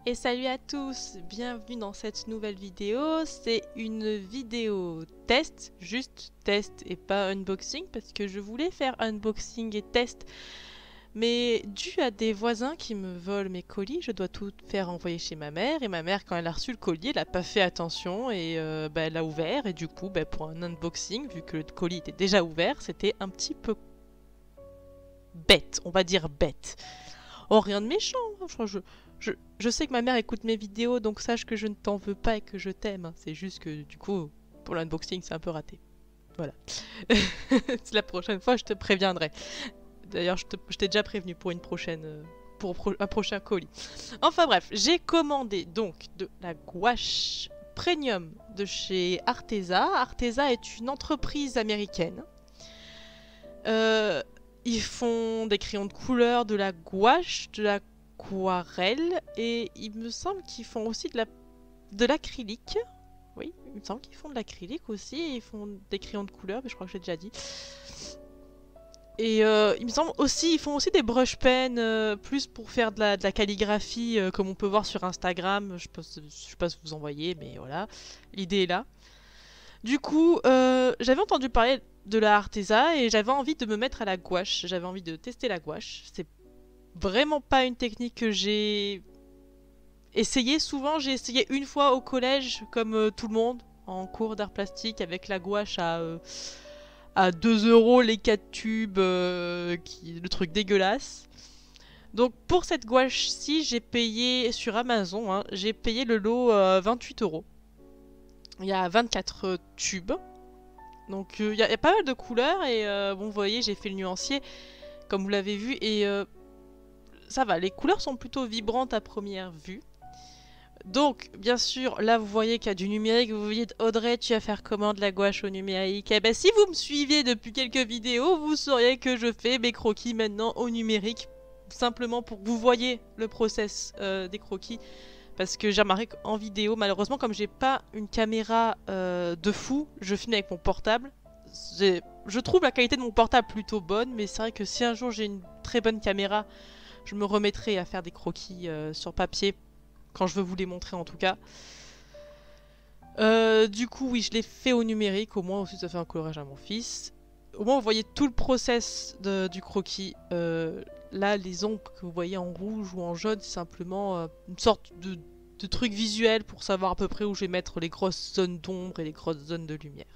Et salut à tous, bienvenue dans cette nouvelle vidéo. C'est une vidéo test, juste test et pas unboxing parce que je voulais faire unboxing et test. Mais dû à des voisins qui me volent mes colis, je dois tout faire envoyer chez ma mère. Et ma mère, quand elle a reçu le colis, elle n'a pas fait attention et elle l'a ouvert. Et du coup, pour un unboxing, vu que le colis était déjà ouvert, c'était un petit peu bête, on va dire bête. Oh, rien de méchant, hein. Je sais que ma mère écoute mes vidéos, donc sache que je ne t'en veux pas et que je t'aime. C'est juste que du coup, pour l'unboxing, c'est un peu raté. Voilà. La prochaine fois, je te préviendrai. D'ailleurs, je t'ai déjà prévenu pour une prochaine, un prochain colis. Enfin bref, j'ai commandé donc de la gouache premium de chez Arteza. Arteza est une entreprise américaine. Ils font des crayons de couleur, de la gouache, de l'aquarelle et il me semble qu'ils font aussi de l'acrylique. Oui, il me semble qu'ils font de l'acrylique aussi. Ils font des crayons de couleur, mais je crois que j'ai déjà dit. Et il me semble aussi, ils font aussi des brush pens, plus pour faire de la calligraphie, comme on peut voir sur Instagram. Je sais pas si vous en voyez, mais voilà, l'idée est là. Du coup, j'avais entendu parler de la Arteza et j'avais envie de me mettre à la gouache. J'avais envie de tester la gouache. C'est vraiment pas une technique que j'ai essayé souvent. J'ai essayé une fois au collège, comme tout le monde, en cours d'art plastique, avec la gouache à 2 euros les 4 tubes, le truc dégueulasse. Donc pour cette gouache-ci, j'ai payé sur Amazon, hein, j'ai payé le lot 28 euros. Il y a 24 tubes. Donc il y a pas mal de couleurs et bon, vous voyez, j'ai fait le nuancier, comme vous l'avez vu, et ça va, les couleurs sont plutôt vibrantes à première vue. Donc, bien sûr, là vous voyez qu'il y a du numérique, vous vous dites Audrey, tu vas faire comment de la gouache au numérique? Eh ben si vous me suiviez depuis quelques vidéos, vous sauriez que je fais mes croquis maintenant au numérique, simplement pour que vous voyez le process des croquis. Parce que j'ai remarqué qu'en vidéo, malheureusement, comme j'ai pas une caméra de fou, je filme avec mon portable. Je trouve la qualité de mon portable plutôt bonne, mais c'est vrai que si un jour j'ai une très bonne caméra, je me remettrai à faire des croquis sur papier, quand je veux vous les montrer en tout cas. Du coup, oui, je l'ai fait au numérique, au moins aussi ça fait un colorage à mon fils. Au moins vous voyez tout le process du croquis. Là, les ombres que vous voyez en rouge ou en jaune, c'est simplement une sorte de truc visuel pour savoir à peu près où je vais mettre les grosses zones d'ombre et les grosses zones de lumière.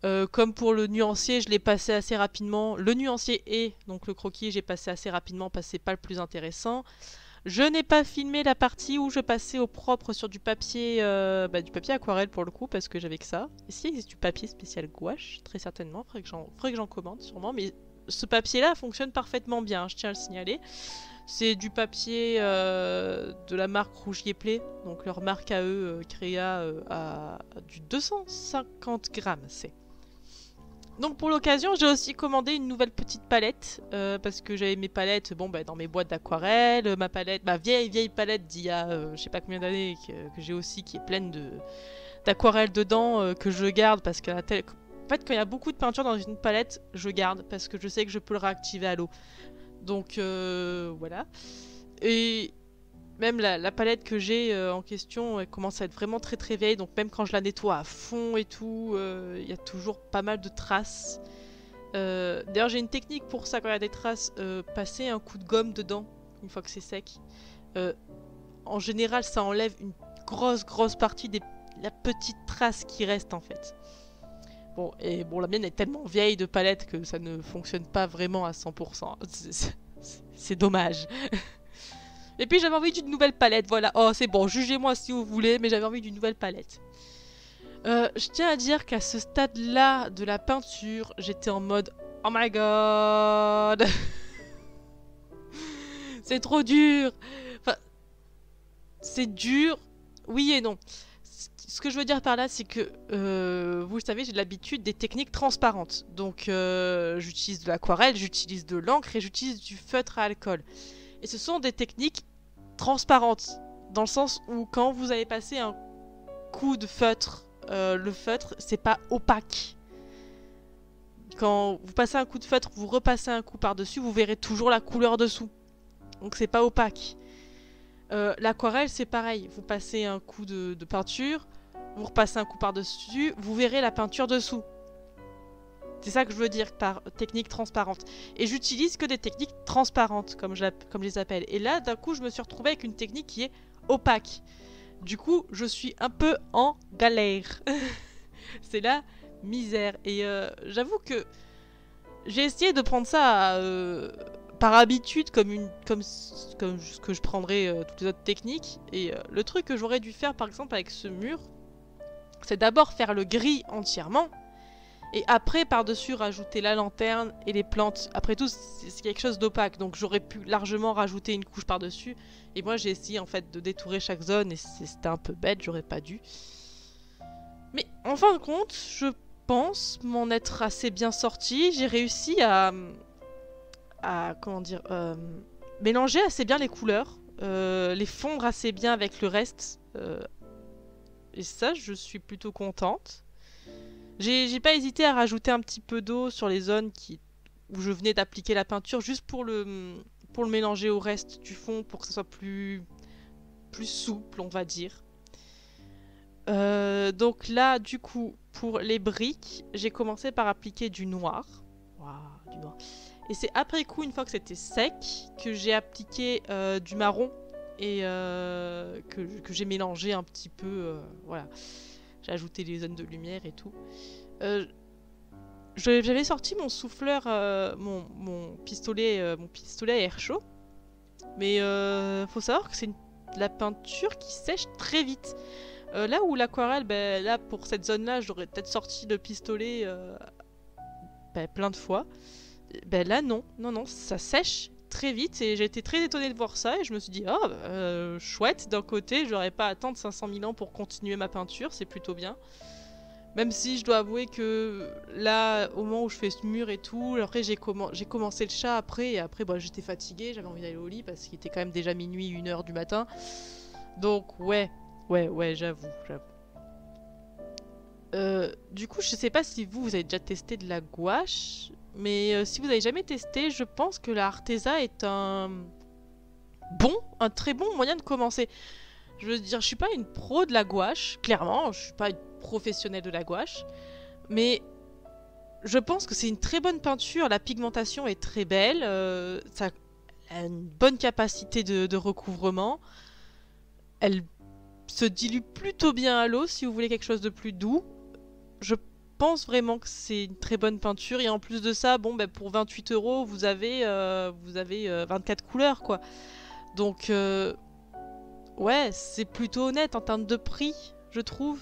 Hein. Comme pour le nuancier, je l'ai passé assez rapidement. Le nuancier et donc le croquis, j'ai passé assez rapidement parce que c'est pas le plus intéressant. Je n'ai pas filmé la partie où je passais au propre sur du papier aquarelle pour le coup, parce que j'avais que ça. Ici, il existe du papier spécial gouache, très certainement. Faudrait que j'en commande, sûrement. Mais ce papier-là fonctionne parfaitement bien, je tiens à le signaler. C'est du papier de la marque Rougier-Play, donc leur marque à eux, créa à du 250 grammes, c'est. Donc pour l'occasion, j'ai aussi commandé une nouvelle petite palette parce que j'avais mes palettes dans mes boîtes d'aquarelle, ma vieille palette d'il y a je sais pas combien d'années que j'ai aussi qui est pleine d'aquarelle dedans que je garde parce que en fait quand il y a beaucoup de peinture dans une palette, je garde parce que je sais que je peux le réactiver à l'eau. Donc voilà. Et même la palette que j'ai en question, elle commence à être vraiment très très vieille. Donc même quand je la nettoie à fond et tout, il y a toujours pas mal de traces. D'ailleurs j'ai une technique pour ça quand il y a des traces. Passer un coup de gomme dedans une fois que c'est sec. En général ça enlève une grosse partie de la petite trace qui reste en fait. Bon, la mienne est tellement vieille de palette que ça ne fonctionne pas vraiment à 100%. C'est dommage. Et puis j'avais envie d'une nouvelle palette, voilà. Oh, c'est bon, jugez-moi si vous voulez, mais j'avais envie d'une nouvelle palette. Je tiens à dire qu'à ce stade-là de la peinture, j'étais en mode oh my god. C'est trop dur. Enfin, c'est dur, oui et non. Ce que je veux dire par là, c'est que, vous le savez, j'ai l'habitude des techniques transparentes. Donc, j'utilise de l'aquarelle, j'utilise de l'encre et j'utilise du feutre à alcool. Et ce sont des techniques transparentes, dans le sens où quand vous allez passer un coup de feutre, le feutre, c'est pas opaque. Quand vous passez un coup de feutre, vous repassez un coup par-dessus, vous verrez toujours la couleur dessous. Donc c'est pas opaque. L'aquarelle, c'est pareil. Vous passez un coup de peinture, vous repassez un coup par-dessus, vous verrez la peinture dessous. C'est ça que je veux dire par technique transparente. Et j'utilise que des techniques transparentes, comme je les appelle. Et là, d'un coup, je me suis retrouvée avec une technique qui est opaque. Du coup, je suis un peu en galère. C'est la misère. Et j'avoue que j'ai essayé de prendre ça par habitude comme ce que je prendrais toutes les autres techniques. Et le truc que j'aurais dû faire par exemple avec ce mur, c'est d'abord faire le gris entièrement. Et après par-dessus rajouter la lanterne et les plantes. Après tout c'est quelque chose d'opaque. Donc j'aurais pu largement rajouter une couche par-dessus. Et moi j'ai essayé en fait de détourer chaque zone. Et c'était un peu bête, j'aurais pas dû. Mais en fin de compte, je pense m'en être assez bien sorti. J'ai réussi à comment dire, mélanger assez bien les couleurs, les fondre assez bien avec le reste. Et ça, je suis plutôt contente. J'ai pas hésité à rajouter un petit peu d'eau sur les zones où je venais d'appliquer la peinture, juste pour le mélanger au reste du fond, pour que ça soit plus souple, on va dire. Donc là, du coup, pour les briques, j'ai commencé par appliquer du noir. Waouh, du noir. Et c'est après coup, une fois que c'était sec, que j'ai appliqué du marron et que j'ai mélangé un petit peu. Voilà. J'ai ajouté les zones de lumière et tout. J'avais sorti mon souffleur, mon pistolet à air chaud. Mais faut savoir que c'est de la peinture qui sèche très vite. Là où l'aquarelle, là pour cette zone-là, j'aurais peut-être sorti le pistolet plein de fois. Là non, ça sèche très vite et j'ai été très étonnée de voir ça et je me suis dit chouette, d'un côté j'aurais pas à attendre 500 000 ans pour continuer ma peinture, c'est plutôt bien. Même si je dois avouer que là, au moment où je fais ce mur et tout, après j'ai commencé le chat après et après j'étais fatiguée, j'avais envie d'aller au lit parce qu'il était quand même déjà minuit, 1h du matin. Donc ouais, j'avoue. Du coup, je sais pas si vous avez déjà testé de la gouache, mais si vous avez jamais testé, je pense que la Arteza est un très bon moyen de commencer. Je veux dire, je suis pas une pro de la gouache, clairement, je suis pas une professionnelle de la gouache, mais je pense que c'est une très bonne peinture, la pigmentation est très belle, ça a une bonne capacité de recouvrement, elle se dilue plutôt bien à l'eau si vous voulez quelque chose de plus doux. Je pense vraiment que c'est une très bonne peinture et en plus de ça, pour 28 €, vous avez 24 couleurs quoi. Donc ouais, c'est plutôt honnête en termes de prix, je trouve.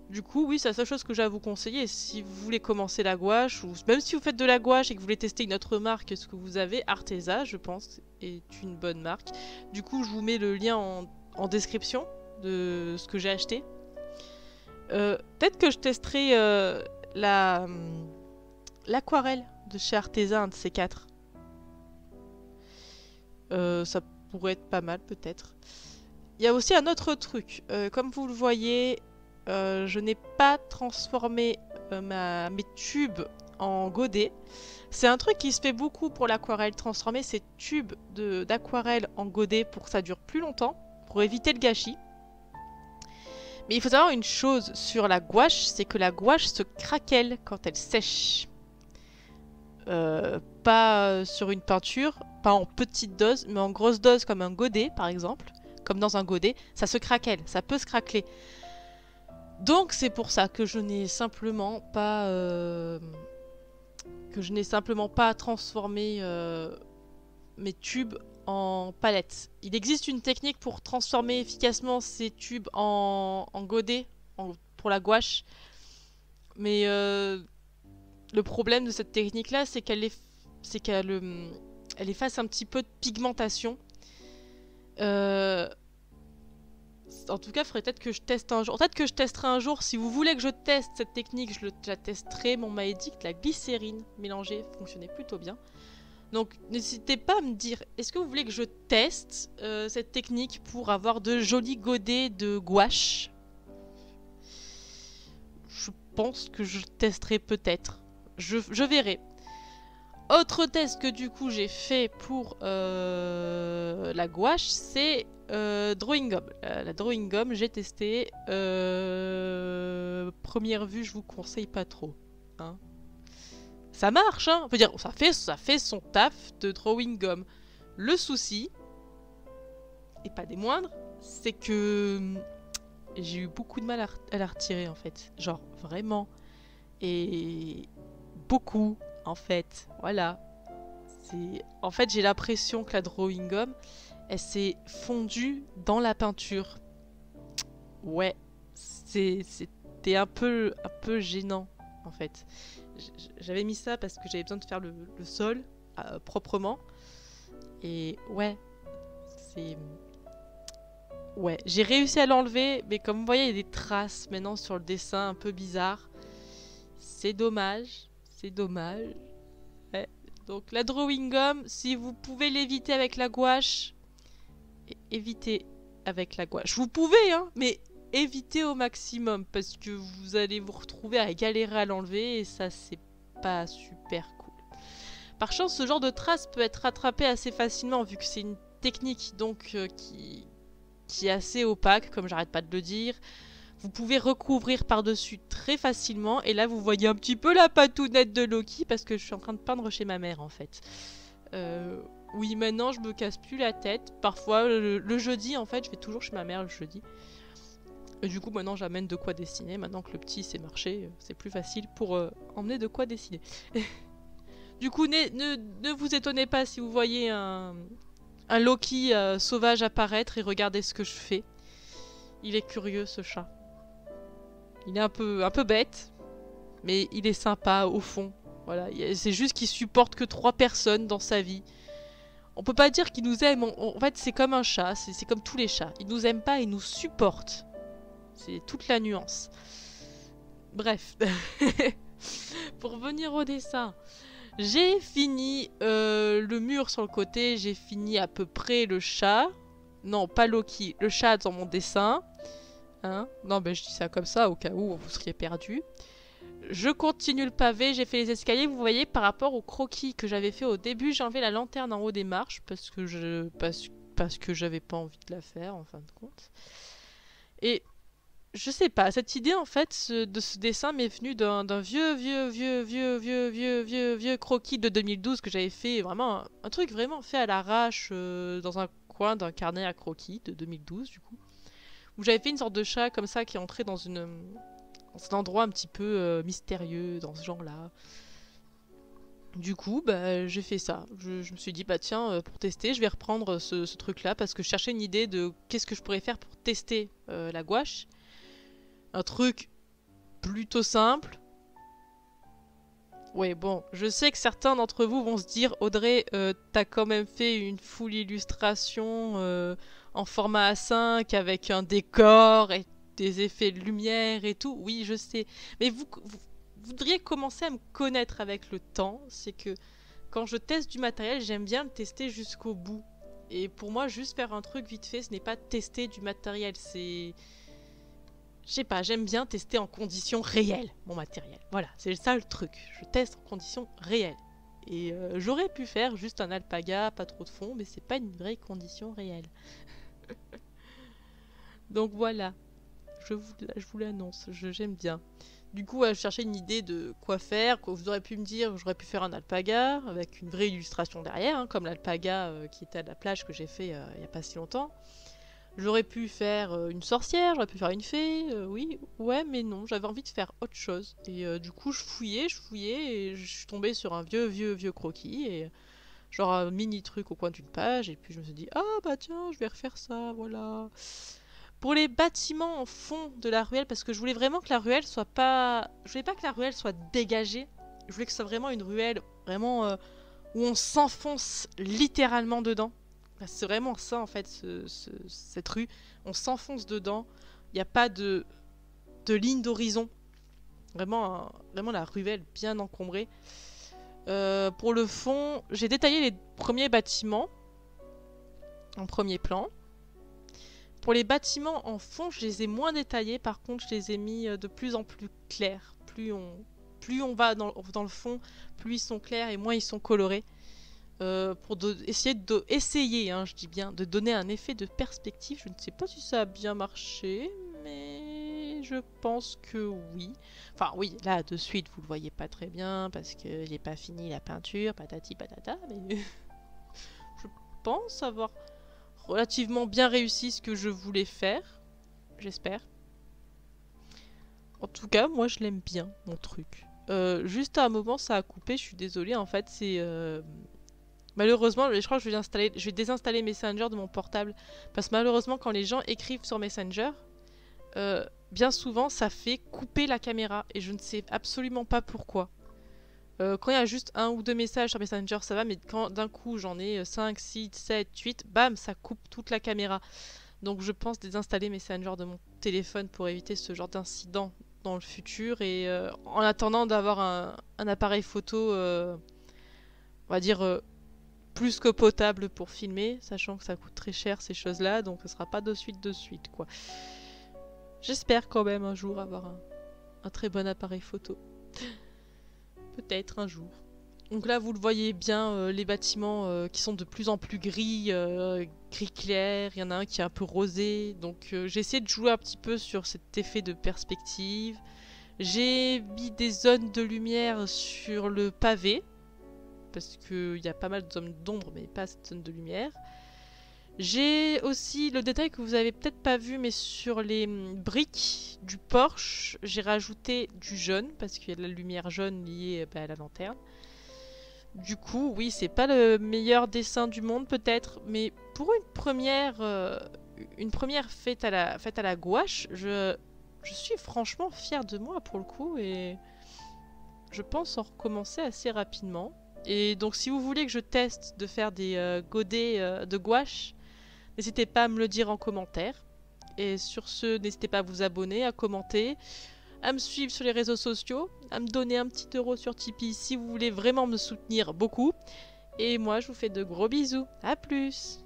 Du coup, oui, c'est la seule chose que j'ai à vous conseiller. Si vous voulez commencer la gouache, ou même si vous faites de la gouache et que vous voulez tester une autre marque, ce que vous avez, Arteza, je pense, est une bonne marque. Du coup, je vous mets le lien en description de ce que j'ai acheté. Peut-être que je testerai l'aquarelle de chez Arteza, un de ces 4. Ça pourrait être pas mal, peut-être. Il y a aussi un autre truc. Comme vous le voyez, je n'ai pas transformé mes tubes en godets. C'est un truc qui se fait beaucoup pour l'aquarelle. Transformer ces tubes d'aquarelle en godets pour que ça dure plus longtemps, pour éviter le gâchis. Mais il faut savoir une chose sur la gouache, c'est que la gouache se craquelle quand elle sèche. Pas sur une peinture, pas en petite dose, mais en grosse dose comme un godet par exemple. Comme dans un godet, ça se craquelle, ça peut se craqueler. Donc c'est pour ça que je n'ai simplement pas transformé mes tubes en palettes. Il existe une technique pour transformer efficacement ces tubes en godets pour la gouache. Mais le problème de cette technique-là, c'est qu'elle efface un petit peu de pigmentation. En tout cas, il faudrait peut-être que je teste un jour. Peut-être que je testerai un jour. Si vous voulez que je teste cette technique, je la testerai. On m'a dit que la glycérine mélangée fonctionnait plutôt bien. Donc, n'hésitez pas à me dire, est-ce que vous voulez que je teste cette technique pour avoir de jolis godets de gouache? Je pense que je testerai peut-être. Je verrai. Autre test que du coup j'ai fait pour la gouache, c'est Drawing Gum. La Drawing Gum, j'ai testé. Première vue, je vous conseille pas trop. Hein. Ça marche, hein. On peut dire, ça fait son taf de Drawing Gum. Le souci, et pas des moindres, c'est que j'ai eu beaucoup de mal à la retirer en fait. Genre, vraiment. Et beaucoup, en fait. Voilà. En fait, j'ai l'impression que la Drawing Gum, elle s'est fondue dans la peinture. Ouais. C'était un peu gênant, en fait. J'avais mis ça parce que j'avais besoin de faire le sol proprement. Et ouais, c'est... Ouais, j'ai réussi à l'enlever, mais comme vous voyez, il y a des traces maintenant sur le dessin un peu bizarre. C'est dommage, c'est dommage. Ouais. Donc la Drawing Gum, si vous pouvez l'éviter avec la gouache, évitez avec la gouache. Vous pouvez, hein, mais évitez au maximum, parce que vous allez vous retrouver à galérer à l'enlever, et ça, c'est pas super cool. Par chance, ce genre de trace peut être rattrapé assez facilement, vu que c'est une technique donc qui est assez opaque, comme j'arrête pas de le dire. Vous pouvez recouvrir par-dessus très facilement. Et là, vous voyez un petit peu la patounette de Loki, parce que je suis en train de peindre chez ma mère, en fait. Oui, maintenant, je me casse plus la tête. Parfois, le jeudi, en fait, je vais toujours chez ma mère le jeudi. Et du coup, maintenant, j'amène de quoi dessiner. Maintenant que le petit sait marcher, c'est plus facile pour emmener de quoi dessiner. Du coup, ne vous étonnez pas si vous voyez un Loki sauvage apparaître et regardez ce que je fais. Il est curieux, ce chat. Il est un peu bête, mais il est sympa au fond. Voilà, c'est juste qu'il supporte que 3 personnes dans sa vie. On peut pas dire qu'il nous aime. En fait, c'est comme un chat, c'est comme tous les chats. Il nous aime pas, il nous supporte. C'est toute la nuance. Bref. Pour revenir au dessin. J'ai fini le mur sur le côté, j'ai fini à peu près le chat. Non, pas Loki, le chat dans mon dessin. Hein, non, ben je dis ça comme ça au cas où vous seriez perdu. Je continue le pavé, j'ai fait les escaliers. Vous voyez, par rapport au croquis que j'avais fait au début, j'ai enlevé la lanterne en haut des marches parce que j'avais pas envie de la faire en fin de compte. Et je sais pas, cette idée en fait de ce dessin m'est venue d'un vieux croquis de 2012 que j'avais fait, vraiment un truc vraiment fait à l'arrache dans un coin d'un carnet à croquis de 2012 du coup, où j'avais fait une sorte de chat comme ça qui est entré dans un endroit un petit peu mystérieux dans ce genre-là. Du coup, bah, j'ai fait ça. Je me suis dit, bah tiens, pour tester, je vais reprendre ce truc-là parce que je cherchais une idée de qu'est-ce que je pourrais faire pour tester la gouache. Un truc plutôt simple. Ouais, bon, je sais que certains d'entre vous vont se dire, Audrey, t'as quand même fait une full illustration en format A5 avec un décor et des effets de lumière et tout. Oui, je sais. Mais vous voudriez commencer à me connaître avec le temps. C'est que quand je teste du matériel, j'aime bien le tester jusqu'au bout. Et pour moi, juste faire un truc vite fait, ce n'est pas tester du matériel, c'est... Je sais pas, j'aime bien tester en conditions réelles mon matériel. Voilà, c'est ça le truc. Je teste en conditions réelles. Et j'aurais pu faire juste un alpaga, pas trop de fond, mais c'est pas une vraie condition réelle. Donc voilà, je vous l'annonce, j'aime bien. Du coup, je cherchais une idée de quoi faire. Vous aurez pu me dire, j'aurais pu faire un alpaga avec une vraie illustration derrière, hein, comme l'alpaga qui était à la plage que j'ai fait il y a pas si longtemps. J'aurais pu faire une sorcière, j'aurais pu faire une fée, oui, ouais, mais non, j'avais envie de faire autre chose. Et du coup, je fouillais, et je suis tombée sur un vieux croquis, et genre un mini truc au coin d'une page, et puis je me suis dit, ah bah tiens, je vais refaire ça, voilà. Pour les bâtiments en fond de la ruelle, parce que je voulais vraiment que la ruelle soit pas... Je voulais pas que la ruelle soit dégagée, je voulais que ce soit vraiment une ruelle, vraiment où on s'enfonce littéralement dedans. C'est vraiment ça en fait, cette rue. On s'enfonce dedans. Il n'y a pas de ligne d'horizon. Vraiment la ruelle bien encombrée. Pour le fond, j'ai détaillé les premiers bâtiments en premier plan. Pour les bâtiments en fond, je les ai moins détaillés. Par contre, je les ai mis de plus en plus clairs. Plus plus on va dans le fond, plus ils sont clairs et moins ils sont colorés. Pour essayer, hein, je dis bien, de donner un effet de perspective. Je ne sais pas si ça a bien marché, mais je pense que oui. Enfin oui, là de suite vous le voyez pas très bien parce que j'ai pas fini la peinture, patati patata, mais je pense avoir relativement bien réussi ce que je voulais faire. J'espère. En tout cas, moi je l'aime bien, mon truc. Juste à un moment, ça a coupé, je suis désolée. En fait, c'est... Malheureusement, je crois que je vais désinstaller Messenger de mon portable. Parce que malheureusement, quand les gens écrivent sur Messenger, bien souvent, ça fait couper la caméra. Et je ne sais absolument pas pourquoi. Quand il y a juste un ou deux messages sur Messenger, ça va. Mais quand d'un coup, j'en ai 5, 6, 7, 8, bam, ça coupe toute la caméra. Donc je pense désinstaller Messenger de mon téléphone pour éviter ce genre d'incident dans le futur. Et en attendant d'avoir un appareil photo, on va dire, plus que potable pour filmer, sachant que ça coûte très cher ces choses-là, donc ce sera pas de suite, quoi. J'espère quand même un jour avoir un très bon appareil photo. Peut-être un jour. Donc là, vous le voyez bien, les bâtiments qui sont de plus en plus gris, gris clair. Il y en a un qui est un peu rosé. Donc j'ai essayé de jouer un petit peu sur cet effet de perspective. J'ai mis des zones de lumière sur le pavé. Parce qu'il y a pas mal de zones d'ombre, mais pas cette zone de lumière. J'ai aussi le détail que vous avez peut-être pas vu, mais sur les briques du Porsche, j'ai rajouté du jaune, parce qu'il y a de la lumière jaune liée à la lanterne. Du coup, oui, c'est pas le meilleur dessin du monde peut-être, mais pour une première faite à la gouache, je suis franchement fière de moi pour le coup, et je pense en recommencer assez rapidement. Et donc si vous voulez que je teste de faire des godets de gouache, n'hésitez pas à me le dire en commentaire. Et sur ce, n'hésitez pas à vous abonner, à commenter, à me suivre sur les réseaux sociaux, à me donner un petit euro sur Tipeee si vous voulez vraiment me soutenir beaucoup. Et moi, je vous fais de gros bisous. À plus!